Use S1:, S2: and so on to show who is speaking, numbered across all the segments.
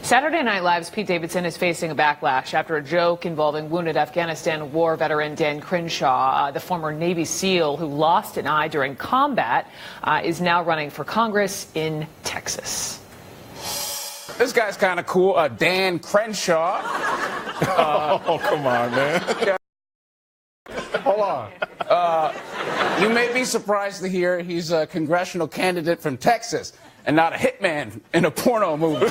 S1: Saturday Night Live's Pete Davidson is facing a backlash after a joke involving wounded Afghanistan war veteran Dan Crenshaw. The former Navy SEAL who lost an eye during combat is now running for Congress in Texas.
S2: This guy's kind of cool, Dan Crenshaw.
S3: Oh, come on, man.
S2: Hold on. You may be surprised to hear he's a congressional candidate from Texas and not a hitman in a porno movie.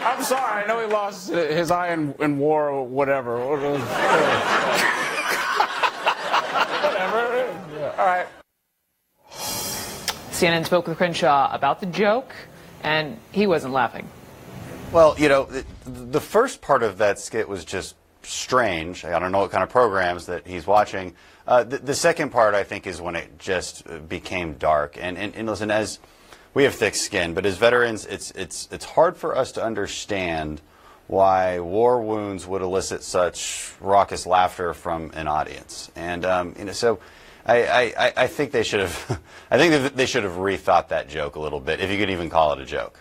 S2: I'm sorry, I know he lost his eye in war or whatever. Whatever. Yeah. All right.
S1: CNN spoke with Crenshaw about the joke, and he wasn't laughing.
S4: Well, you know, the first part of that skit was just strange. I don't know what kind of programs that he's watching. The second part, I think, is when it just became dark. And listen, as we have thick skin, but as veterans, it's hard for us to understand why war wounds would elicit such raucous laughter from an audience. And you know, so I think they should have I think that they should have rethought that joke a little bit, if you could even call it a joke.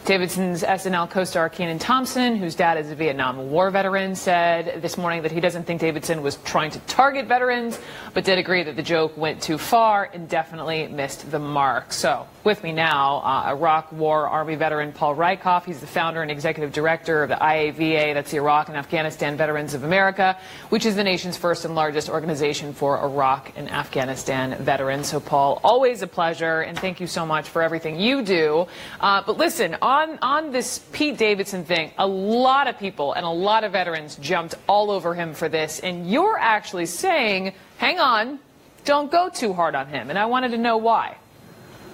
S1: Davidson's SNL co-star Kenan Thompson, whose dad is a Vietnam War veteran, said this morning that he doesn't think Davidson was trying to target veterans, but did agree that the joke went too far and definitely missed the mark. So, with me now, Iraq War Army veteran Paul Rieckhoff. He's the founder and executive director of the IAVA, that's the Iraq and Afghanistan Veterans of America, which is the nation's first and largest organization for Iraq and Afghanistan veterans. So, Paul, always a pleasure, and thank you so much for everything you do. But listen, on this Pete Davidson thing, a lot of people and a lot of veterans jumped all over him for this, and you're actually saying, hang on, don't go too hard on him, and I wanted to know why.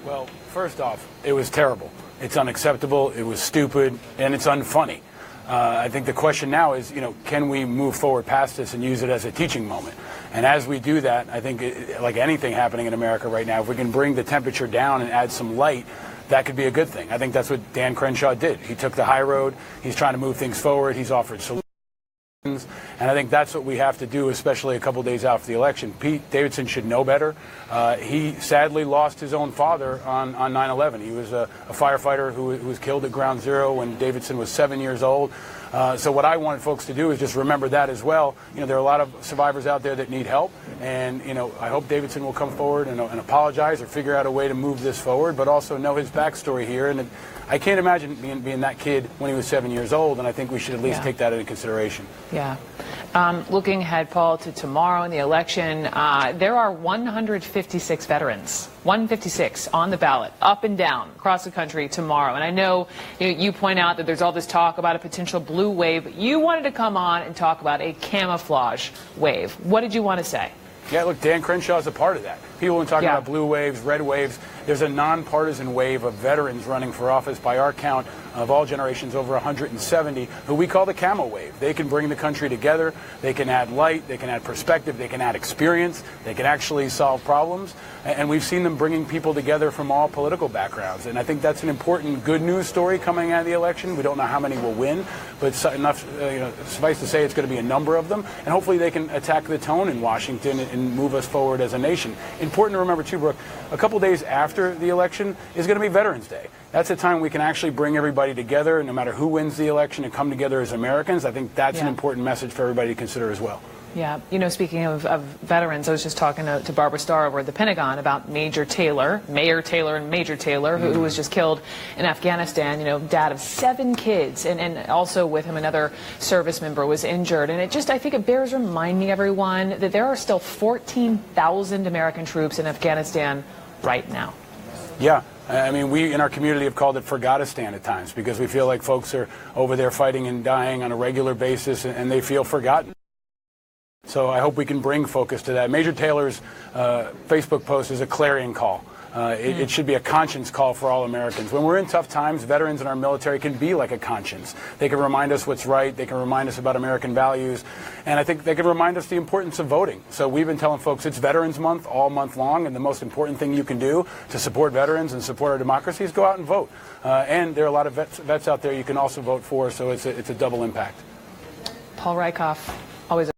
S3: Well, first off, it was terrible. It's unacceptable, it was stupid, and it's unfunny. I think the question now is, you know, can we move forward past this and use it as a teaching moment? And as we do that, I think, like anything happening in America right now, if we can bring the temperature down and add some light, that could be a good thing. I think that's what Dan Crenshaw did. He took the high road. He's trying to move things forward. He's offered solutions. And I think that's what we have to do, especially a couple days after the election. Pete Davidson should know better. He sadly lost his own father on 9/11. He was a firefighter who was killed at Ground Zero when Davidson was 7 years old. So what I wanted folks to do is just remember that as well. You know, there are a lot of survivors out there that need help, and you know, I hope Davidson will come forward and apologize or figure out a way to move this forward, but also know his backstory here. And I can't imagine being that kid when he was 7 years old, and I think we should at least take that into consideration.
S1: Yeah. Looking ahead, Paul, to tomorrow in the election, there are 156 veterans, 156 on the ballot, up and down across the country tomorrow. And I know you point out that there's all this talk about a potential blue wave, but you wanted to come on and talk about a camouflage wave. What did you want to say?
S3: Yeah, look, Dan Crenshaw is a part of that. People have been talking about blue waves, red waves. There's a nonpartisan wave of veterans running for office by our count of all generations, over 170, who we call the camo wave. They can bring the country together. They can add light. They can add perspective. They can add experience. They can actually solve problems. And we've seen them bringing people together from all political backgrounds. And I think that's an important good news story coming out of the election. We don't know how many will win, but enough, suffice to say it's going to be a number of them. And hopefully they can attack the tone in Washington and move us forward as a nation. Important to remember, too, Brooke, a couple days after the election is going to be Veterans Day. That's a time we can actually bring everybody together, no matter who wins the election, and come together as Americans. I think that's an important message for everybody to consider as well.
S1: Yeah, you know, speaking of veterans, I was just talking to Barbara Starr over at the Pentagon about Mayor Taylor and Major Taylor, who was just killed in Afghanistan, you know, dad of 7 kids, and also with him another service member was injured. And I think it bears reminding everyone that there are still 14,000 American troops in Afghanistan right now.
S3: Yeah. I mean, we in our community have called it Forgotistan at times, because we feel like folks are over there fighting and dying on a regular basis, and they feel forgotten. So I hope we can bring focus to that. Major Taylor's Facebook post is a clarion call. It should be a conscience call for all Americans. When we're in tough times, veterans in our military can be like a conscience. They can remind us what's right. They can remind us about American values. And I think they can remind us the importance of voting. So we've been telling folks it's Veterans Month all month long, and the most important thing you can do to support veterans and support our democracy is go out and vote. And there are a lot of vets out there you can also vote for, so it's a double impact.
S1: Paul Rieckhoff, always